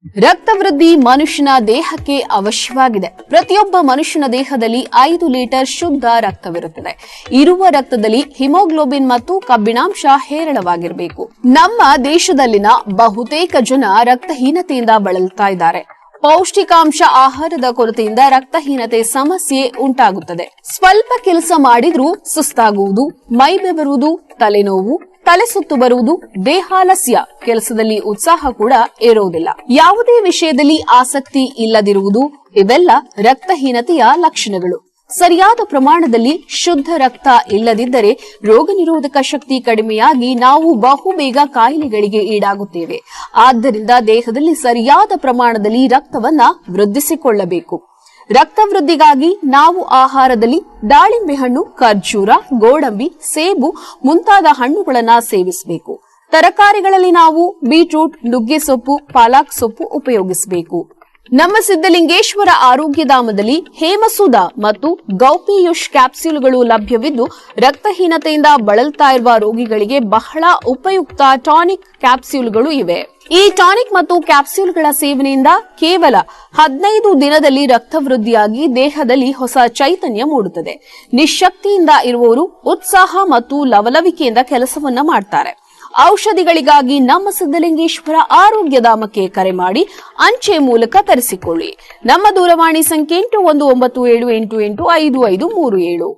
ರಕ್ತ ವೃದ್ಧಿ ಮನುಷ್ಯನ ದೇಹಕ್ಕೆ ಅವಶ್ಯವಾಗಿದೆ. ಪ್ರತಿಯೊಬ್ಬ ಮನುಷ್ಯನ ದೇಹದಲ್ಲಿ 5 ಲೀಟರ್ ಶುದ್ಧ ರಕ್ತವಿರುತ್ತದೆ. ಇರುವ ರಕ್ತದಲ್ಲಿ ಹಿಮೋಗ್ಲೋಬಿನ್ ಮತ್ತು ಕಬ್ಬಿಣಾಂಶ ಹೇರಳವಾಗಿರಬೇಕು. ನಮ್ಮ ದೇಶದಲ್ಲಿನ ಬಹುತೇಕ ಜನ ರಕ್ತಹೀನತೆಯಿಂದ ಬಳಲ್ತಾ ಇದ್ದಾರೆ. ಪೌಷ್ಟಿಕಾಂಶ ಆಹಾರದ ಕೊರತೆಯಿಂದ ರಕ್ತಹೀನತೆ ಸಮಸ್ಯೆ ಉಂಟಾಗುತ್ತದೆ. ಸ್ವಲ್ಪ ಕೆಲಸ ಮಾಡಿದ್ರೂ ಸುಸ್ತಾಗುವುದು, ಮೈ ಬೆವರುವುದು, ತಲೆನೋವು, ತಲೆ ಸುತ್ತು ಬರುವುದು, ದೇಹಾಲಸ್ಯ, ಕೆಲಸದಲ್ಲಿ ಉತ್ಸಾಹ ಕೂಡ ಇರುವುದಿಲ್ಲ, ಯಾವುದೇ ವಿಷಯದಲ್ಲಿ ಆಸಕ್ತಿ ಇಲ್ಲದಿರುವುದು ಇವೆಲ್ಲ ರಕ್ತಹೀನತೆಯ ಲಕ್ಷಣಗಳು. ಸರಿಯಾದ ಪ್ರಮಾಣದಲ್ಲಿ ಶುದ್ಧ ರಕ್ತ ಇಲ್ಲದಿದ್ದರೆ ರೋಗ ನಿರೋಧಕ ಶಕ್ತಿ ಕಡಿಮೆಯಾಗಿ ನಾವು ಬಹುಬೇಗ ಕಾಯಿಲೆಗಳಿಗೆ ಈಡಾಗುತ್ತೇವೆ. ಆದ್ದರಿಂದ ದೇಹದಲ್ಲಿ ಸರಿಯಾದ ಪ್ರಮಾಣದಲ್ಲಿ ರಕ್ತವನ್ನ ವೃದ್ಧಿಸಿಕೊಳ್ಳಬೇಕು. ರಕ್ತ ವೃದ್ಧಿಗಾಗಿ ನಾವು ಆಹಾರದಲ್ಲಿ ದಾಳಿಂಬೆ ಹಣ್ಣು, ಖರ್ಜೂರ, ಗೋಡಂಬಿ, ಸೇಬು ಮುಂತಾದ ಹಣ್ಣುಗಳನ್ನ ಸೇವಿಸಬೇಕು. ತರಕಾರಿಗಳಲ್ಲಿ ನಾವು ಬೀಟ್ರೂಟ್, ನುಗ್ಗೆ ಸೊಪ್ಪು, ಪಾಲಕ್ ಸೊಪ್ಪು ಉಪಯೋಗಿಸಬೇಕು. ನಮ್ಮ ಸಿದ್ದಲಿಂಗೇಶ್ವರ ಆರೋಗ್ಯಧಾಮದಲ್ಲಿ ಹೇಮಸುಧಾ ಮತ್ತು ಗೌಪಿಯುಷ್ ಕ್ಯಾಪ್ಸ್ಯೂಲ್ಗಳು ಲಭ್ಯವಿದ್ದು, ರಕ್ತಹೀನತೆಯಿಂದ ಬಳಲ್ತಾ ಇರುವ ರೋಗಿಗಳಿಗೆ ಬಹಳ ಉಪಯುಕ್ತ ಟಾನಿಕ್ ಕ್ಯಾಪ್ಸ್ಯೂಲ್ಗಳು ಇವೆ. ಈ ಟಾನಿಕ್ ಮತ್ತು ಕ್ಯಾಪ್ಸ್ಯೂಲ್ಗಳ ಸೇವನೆಯಿಂದ ಕೇವಲ 15 ದಿನದಲ್ಲಿ ರಕ್ತವೃದ್ಧಿಯಾಗಿ ದೇಹದಲ್ಲಿ ಹೊಸ ಚೈತನ್ಯ ಮೂಡುತ್ತದೆ. ನಿಶ್ಶಕ್ತಿಯಿಂದ ಇರುವವರು ಉತ್ಸಾಹ ಮತ್ತು ಲವಲವಿಕೆಯಿಂದ ಕೆಲಸವನ್ನ ಮಾಡ್ತಾರೆ. ಔಷಧಿಗಳಿಗಾಗಿ ನಮ್ಮ ಸಿದ್ದಲಿಂಗೇಶ್ವರ ಆರೋಗ್ಯಧಾಮಕ್ಕೆ ಕರೆ ಮಾಡಿ ಅಂಚೆ ಮೂಲಕ ತರಿಸಿಕೊಳ್ಳಿ. ನಮ್ಮ ದೂರವಾಣಿ ಸಂಖ್ಯೆ 8197885537.